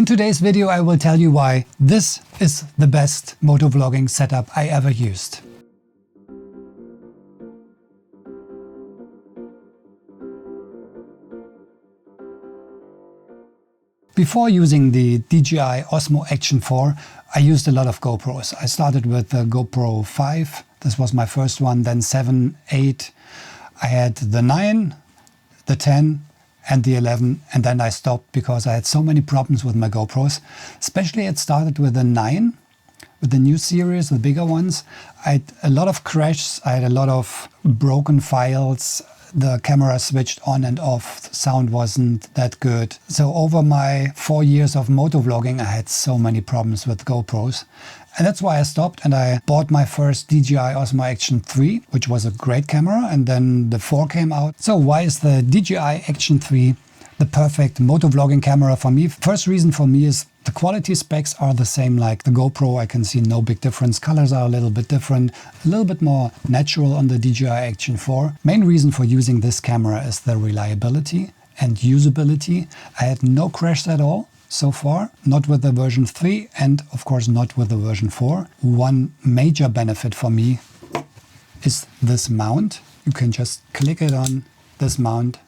In today's video I will tell you why this is the best motovlogging setup I ever used. Before using the DJI Osmo Action 4, I used a lot of GoPros. I started with the GoPro 5, this was my first one, then 7, 8. I had the 9, the 10 and the 11, and then I stopped because I had so many problems with my GoPros. Especially it started with the 9, with the new series, the bigger ones. I had a lot of crashes, I had a lot of broken files. The camera switched on and off, the sound wasn't that good. So over my 4 years of motovlogging, I had so many problems with GoPros. And that's why I stopped and I bought my first DJI Osmo Action 3, which was a great camera, and then the 4 came out. So why is the DJI Action 3 the perfect motovlogging camera for me? First reason for me is the quality specs are the same like the GoPro. I can see no big difference. Colors are a little bit different, a little bit more natural on the DJI Action 4. Main reason for using this camera is the reliability and usability. I had no crashes at all so far, not with the version 3 and of course not with the version 4. One major benefit for me is this mount. You can just click it on this mount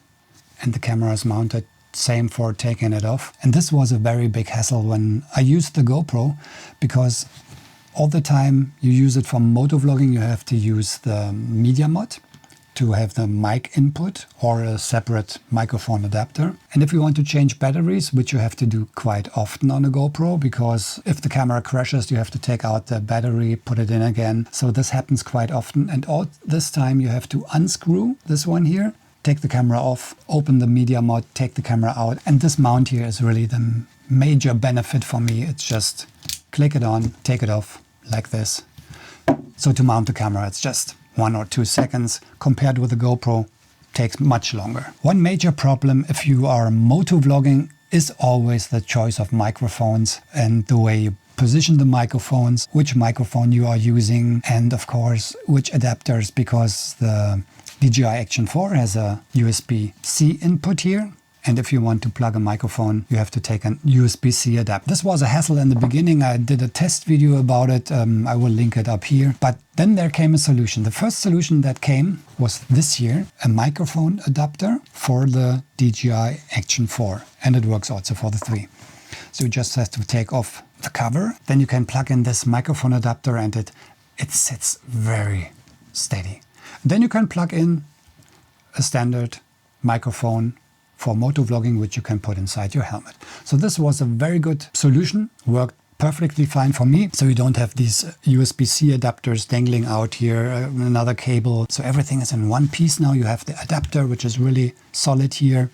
and the camera is mounted. Same for taking it off. And this was a very big hassle when I used the GoPro, because all the time you use it for motovlogging, you have to use the media mod to have the mic input or a separate microphone adapter. And if you want to change batteries, which you have to do quite often on a GoPro, because if the camera crashes, you have to take out the battery, put it in again. So this happens quite often. And all this time you have to unscrew this one here, take the camera off, open the media mod, take the camera out. And this mount here is really the major benefit for me. It's just click it on, take it off like this. So to mount the camera, it's just 1 or 2 seconds. Compared with the GoPro, takes much longer. One major problem if you are motovlogging is always the choice of microphones and the way you position the microphones, which microphone you are using, and of course which adapters, because the DJI Action 4 has a USB-C input here. And if you want to plug a microphone, you have to take an USB-C adapter. This was a hassle in the beginning. I did a test video about it. I will link it up here. But then there came a solution. The first solution that came was this here, a microphone adapter for the DJI Action 4. And it works also for the 3. So you just have to take off the cover. Then you can plug in this microphone adapter and it sits very steady. Then you can plug in a standard microphone for motovlogging, which you can put inside your helmet. So this was a very good solution, worked perfectly fine for me. So you don't have these USB-C adapters dangling out here, another cable. So everything is in one piece now. You have the adapter, which is really solid here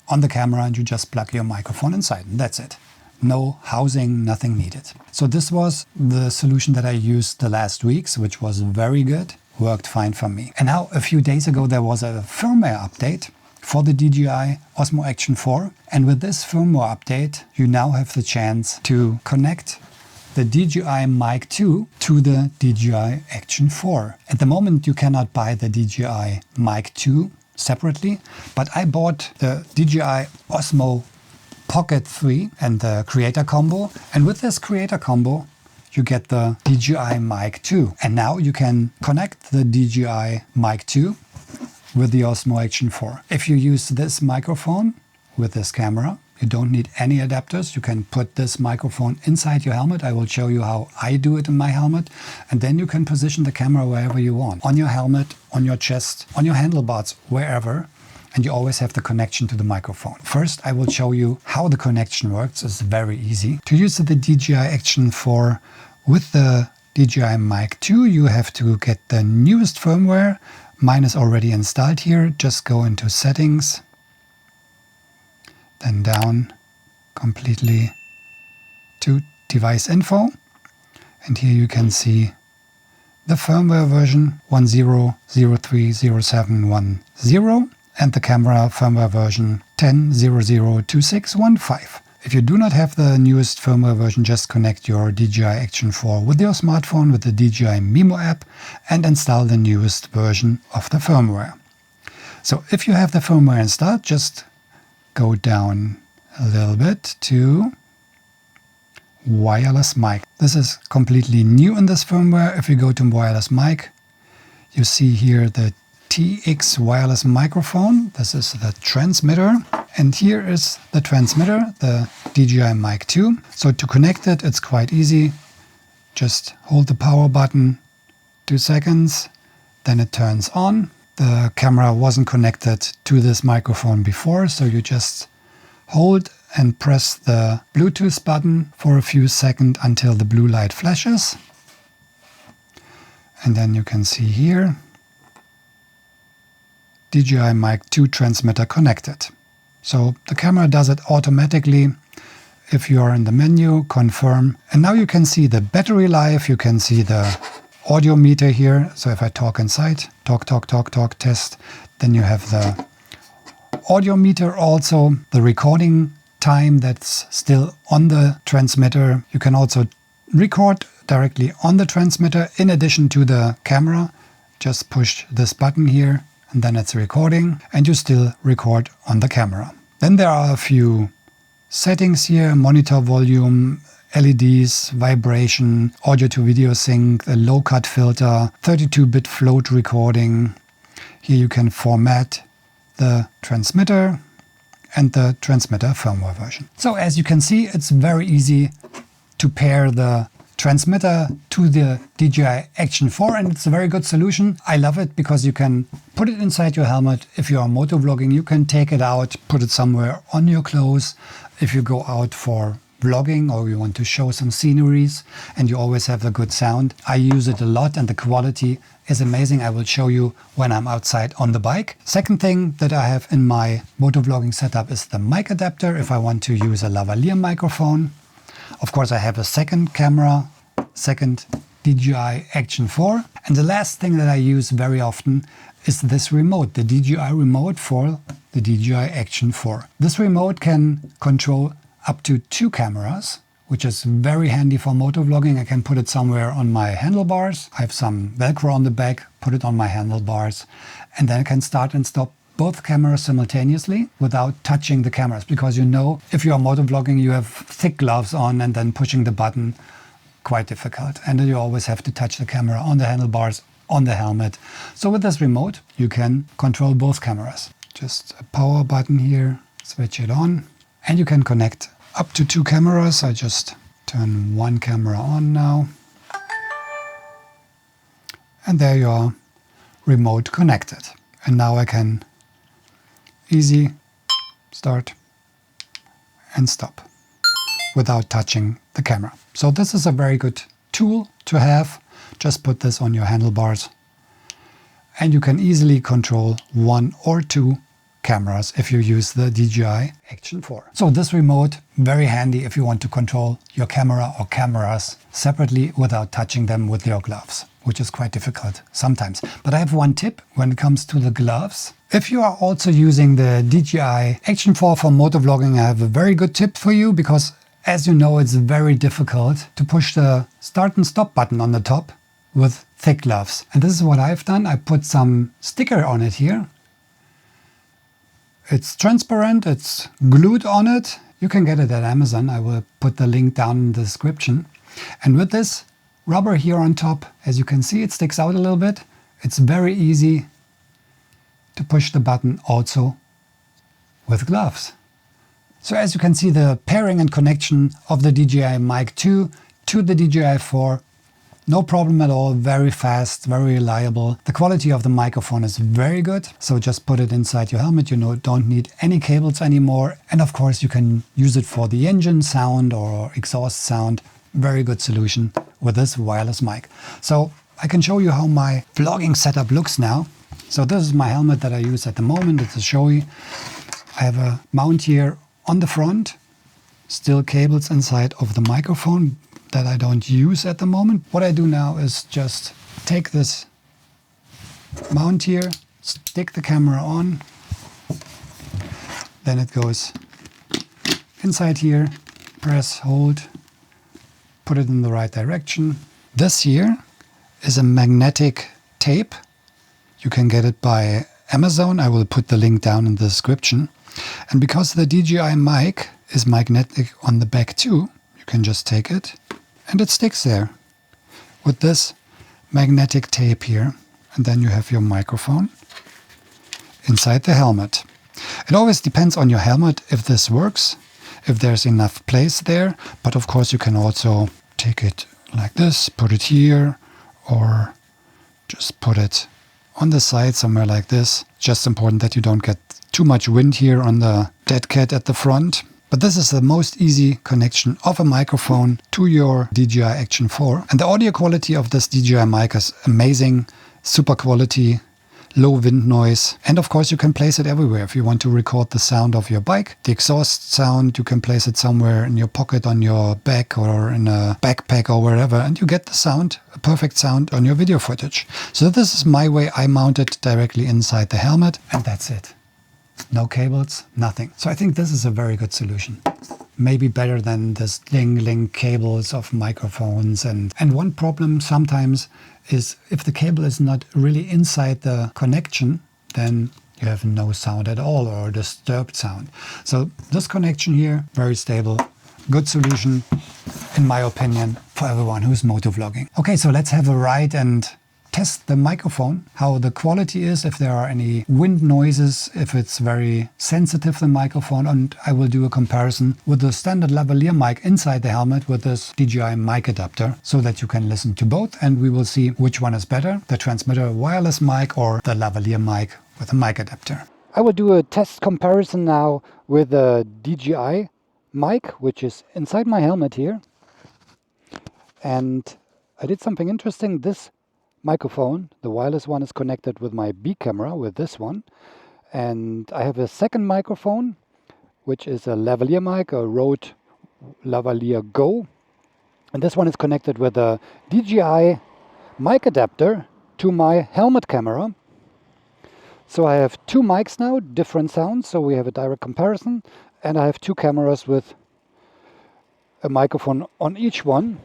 on the camera, and you just plug your microphone inside, and that's it. No housing, nothing needed. So this was the solution that I used the last weeks, which was very good, worked fine for me. And now a few days ago there was a firmware update for the DJI Osmo Action 4. And with this firmware update, you now have the chance to connect the DJI Mic 2 to the DJI Action 4. At the moment, you cannot buy the DJI Mic 2 separately, but I bought the DJI Osmo Pocket 3 and the Creator Combo. And with this Creator Combo, you get the DJI Mic 2. And now you can connect the DJI Mic 2 with the Osmo Action 4. If you use this microphone with this camera, you don't need any adapters. You can put this microphone inside your helmet. I will show you how I do it in my helmet. And then you can position the camera wherever you want. On your helmet, on your chest, on your handlebars, wherever. And you always have the connection to the microphone. First, I will show you how the connection works. It's very easy. To use the DJI Action 4 with the DJI Mic 2, you have to get the newest firmware. Mine is already installed here. Just go into settings, then down completely to device info. And here you can see the firmware version 10.03.07.10 and the camera firmware version 10.00.26.15. If you do not have the newest firmware version, just connect your DJI Action 4 with your smartphone with the DJI Mimo app and install the newest version of the firmware. So if you have the firmware installed, just go down a little bit to wireless mic. This is completely new in this firmware. If you go to wireless mic, you see here the TX wireless microphone. This is the transmitter. And here is the transmitter, the DJI Mic 2. So to connect it, it's quite easy. Just hold the power button 2 seconds, then it turns on. The camera wasn't connected to this microphone before, so you just hold and press the Bluetooth button for a few seconds until the blue light flashes. And then you can see here, DJI Mic 2 transmitter connected. So the camera does it automatically. If you are in the menu, confirm. And now you can see the battery life, you can see the audio meter here. So if I talk inside, talk, test, then you have the audio meter also, the recording time that's still on the transmitter. You can also record directly on the transmitter in addition to the camera. Just push this button here and then it's recording and you still record on the camera. Then there are a few settings here, monitor volume, LEDs, vibration, audio to video sync, a low cut filter, 32-bit float recording. Here you can format the transmitter and the transmitter firmware version. So as you can see, it's very easy to pair the transmitter to the DJI Action 4 and it's a very good solution. I love it because you can put it inside your helmet. If you are motovlogging, you can take it out, put it somewhere on your clothes. If you go out for vlogging or you want to show some sceneries and you always have a good sound. I use it a lot and the quality is amazing. I will show you when I'm outside on the bike. Second thing that I have in my motovlogging setup is the mic adapter if I want to use a lavalier microphone. Of course, I have a second camera, second DJI Action 4. And the last thing that I use very often is this remote, the DJI remote for the DJI Action 4. This remote can control up to 2 cameras, which is very handy for motovlogging. I can put it somewhere on my handlebars. I have some Velcro on the back, put it on my handlebars, and then I can start and stop both cameras simultaneously without touching the cameras. Because you know, if you are motovlogging, you have thick gloves on and then pushing the button, quite difficult. And you always have to touch the camera on the handlebars, on the helmet. So with this remote, you can control both cameras. Just a power button here, switch it on. And you can connect up to 2 cameras. I just turn one camera on now. And there you are, remote connected. And now I can easy start and stop without touching the camera. So this is a very good tool to have. Just put this on your handlebars and you can easily control 1 or 2 cameras if you use the DJI Action 4. So this remote, very handy if you want to control your camera or cameras separately without touching them with your gloves, which is quite difficult sometimes. But I have one tip when it comes to the gloves. If you are also using the DJI Action 4 for motovlogging, I have a very good tip for you because as you know, it's very difficult to push the start and stop button on the top with thick gloves. And this is what I've done. I put some sticker on it here. It's transparent, it's glued on it. You can get it at Amazon. I will put the link down in the description. And with this rubber here on top, as you can see, it sticks out a little bit. It's very easy to push the button also with gloves. So as you can see, the pairing and connection of the DJI Mic 2 to the DJI 4, no problem at all, very fast, very reliable. The quality of the microphone is very good. So just put it inside your helmet, don't need any cables anymore. And of course you can use it for the engine sound or exhaust sound. Very good solution with this wireless mic. So I can show you how my vlogging setup looks now. So this is my helmet that I use at the moment. It's a Shoei. I have a mount here on the front, still cables inside of the microphone that I don't use at the moment. What I do now is just take this mount here, stick the camera on, then it goes inside here, press, hold, put it in the right direction. This here is a magnetic tape. You can get it by Amazon. I will put the link down in the description. And because the DJI mic is magnetic on the back too, you can just take it and it sticks there with this magnetic tape here. And then you have your microphone inside the helmet. It always depends on your helmet if this works, if there's enough place there. But of course you can also take it like this, put it here, or just put it on the side somewhere like this. Just important that you don't get too much wind here on the dead cat at the front. But this is the most easy connection of a microphone to your DJI Action 4. And the audio quality of this DJI mic is amazing, super quality, low wind noise. And of course you can place it everywhere. If you want to record the sound of your bike, the exhaust sound, you can place it somewhere in your pocket, on your back, or in a backpack or wherever, and you get the sound, a perfect sound on your video footage. So this is my way. I mount it directly inside the helmet, and that's it. No cables, nothing. So I think this is a very good solution. Maybe better than the dangling cables of microphones. And one problem sometimes is if the cable is not really inside the connection, then you have no sound at all or disturbed sound. So this connection here, very stable, good solution, in my opinion, for everyone who's motovlogging. Okay, so let's have a ride and test the microphone, how the quality is, if there are any wind noises, if it's very sensitive, the microphone, and I will do a comparison with the standard lavalier mic inside the helmet with this DJI Mic Adapter, so that you can listen to both and we will see which one is better, the transmitter wireless mic or the lavalier mic with a mic adapter. I will do a test comparison now with the DJI mic, which is inside my helmet here. And I did something interesting. This microphone, the wireless one, is connected with my B camera, with this one. And I have a second microphone, which is a lavalier mic, a Rode Lavalier Go. And this one is connected with a DJI Mic Adapter to my helmet camera. So I have two mics now, different sounds, so we have a direct comparison. And I have two cameras with a microphone on each one.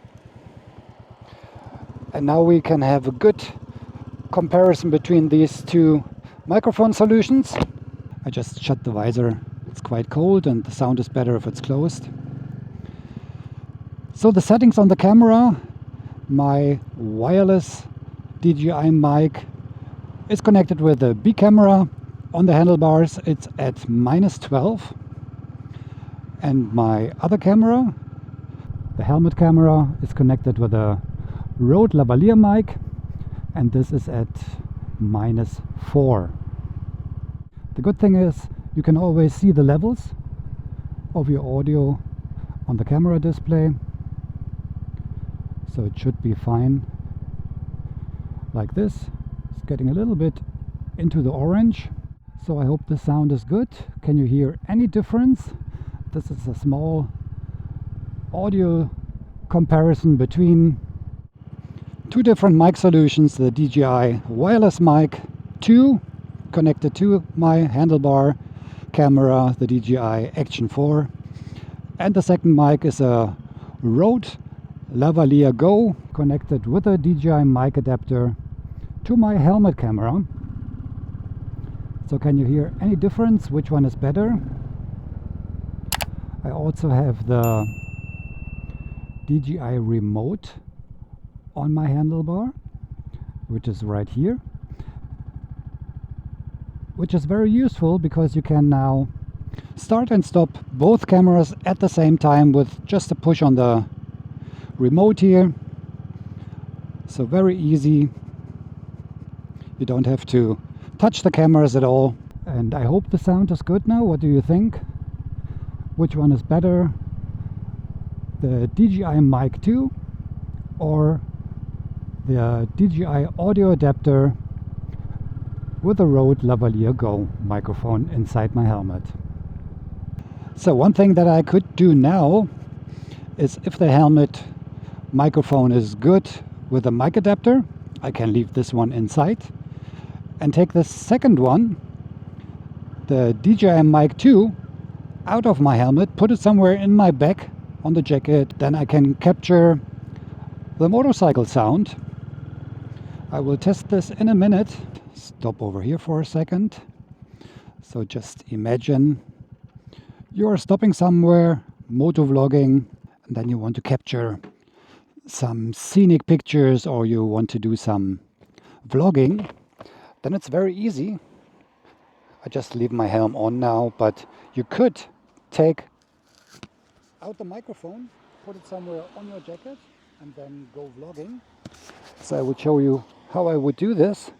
And now we can have a good comparison between these two microphone solutions. I just shut the visor. It's quite cold and the sound is better if it's closed. So the settings on the camera, my wireless DJI mic is connected with the B camera. On the handlebars it's at -12. And my other camera, the helmet camera, is connected with a Rode lavalier mic, and this is at -4. The good thing is you can always see the levels of your audio on the camera display, so it should be fine like this. It's getting a little bit into the orange, so I hope the sound is good. Can you hear any difference? This is a small audio comparison between two different mic solutions. The DJI wireless mic 2 connected to my handlebar camera, the DJI Action 4, and the second mic is a Rode Lavalier Go connected with a DJI Mic Adapter to my helmet camera. So can you hear any difference? Which one is better? I also have the DJI Remote on my handlebar, which is right here, which is very useful because you can now start and stop both cameras at the same time with just a push on the remote here. So very easy. You don't have to touch the cameras at all. And I hope the sound is good now. What do you think? Which one is better? The DJI Mic 2 or the DJI audio adapter with a Rode Lavalier Go microphone inside my helmet? So one thing that I could do now is, if the helmet microphone is good with a mic adapter, I can leave this one inside and take the second one, the DJI Mic 2, out of my helmet, put it somewhere in my back on the jacket. Then I can capture the motorcycle sound. I will test this in a minute. Stop over here for a second. So just imagine you're stopping somewhere, motovlogging, and then you want to capture some scenic pictures or you want to do some vlogging, then it's very easy. I just leave my helm on now, but you could take out the microphone, put it somewhere on your jacket, and then go vlogging. So I would show you how I would do this.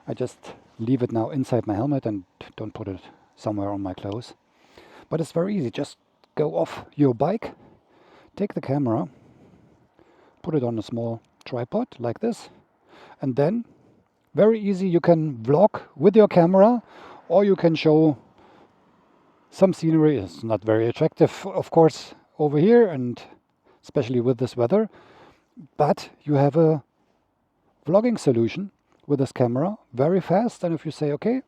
I just leave it now inside my helmet and don't put it somewhere on my clothes. But it's very easy. Just go off your bike, take the camera, put it on a small tripod like this, and then very easy you can vlog with your camera, or you can show some scenery. It's not very attractive, of course, over here, and especially with this weather, but you have a vlogging solution with this camera very fast. And if you say, okay,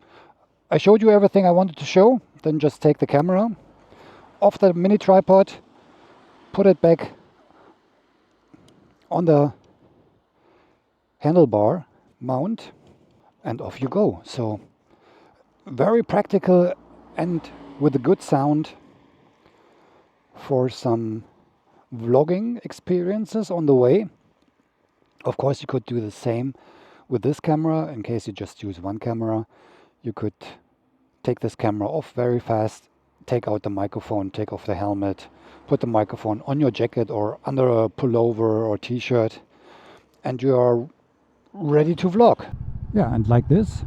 I showed you everything I wanted to show, then just take the camera off the mini tripod, put it back on the handlebar mount, and off you go. So very practical and with a good sound for some vlogging experiences on the way. Of course, you could do the same with this camera. In case you just use one camera, you could take this camera off very fast, take out the microphone, take off the helmet, put the microphone on your jacket or under a pullover or t-shirt, and you are ready to vlog. Yeah, and like this,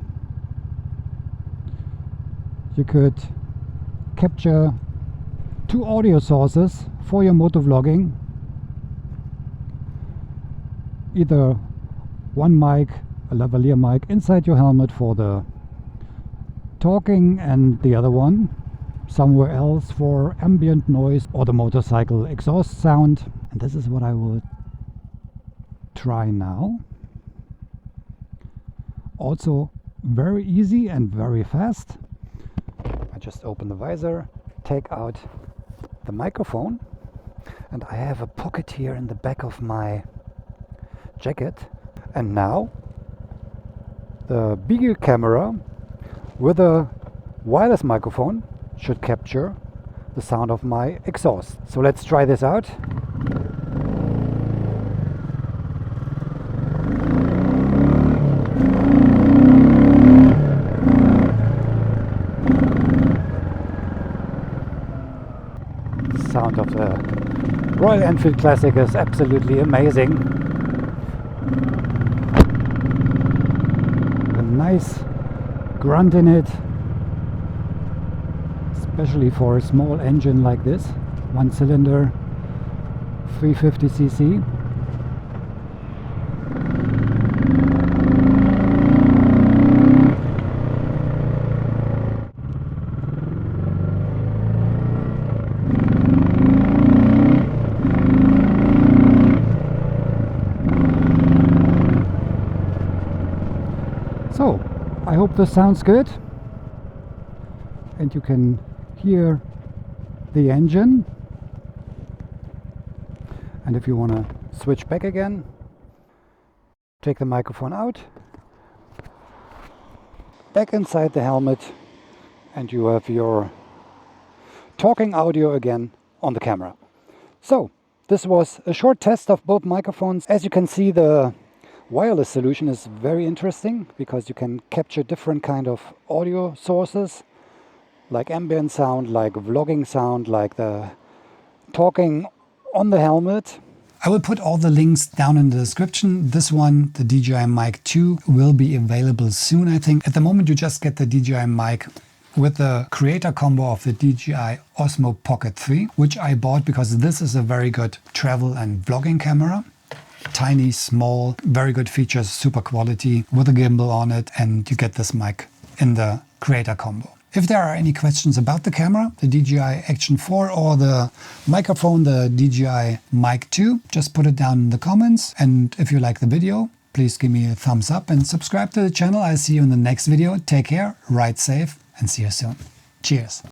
you could capture 2 audio sources for your motovlogging. Either one mic, a lavalier mic inside your helmet for the talking, and the other one somewhere else for ambient noise or the motorcycle exhaust sound. And this is what I will try now. Also very easy and very fast. I just open the visor, take out the microphone, and I have a pocket here in the back of my jacket. And now the bigger camera with a wireless microphone should capture the sound of my exhaust. So let's try this out. The sound of the Royal Enfield Classic is absolutely amazing. A nice grunt in it, especially for a small engine like this, 1 cylinder, 350cc. So, I hope this sounds good and you can hear the engine. And if you want to switch back again, take the microphone out, back inside the helmet, and you have your talking audio again on the camera. So this was a short test of both microphones. As you can see, the wireless solution is very interesting because you can capture different kind of audio sources, like ambient sound, like vlogging sound, like the talking on the helmet. I will put all the links down in the description. This one, the DJI Mic 2, will be available soon, I think. At the moment you just get the DJI Mic with the creator combo of the DJI Osmo Pocket 3, which I bought because this is a very good travel and vlogging camera. Tiny, small, very good features, super quality with a gimbal on it, and you get this mic in the creator combo. If there are any questions about the camera, the DJI Action 4 or the microphone, the DJI Mic 2, just put it down in the comments. And if you like the video, please give me a thumbs up and subscribe to the channel. I'll see you in the next video. Take care, ride safe, and see you soon. Cheers.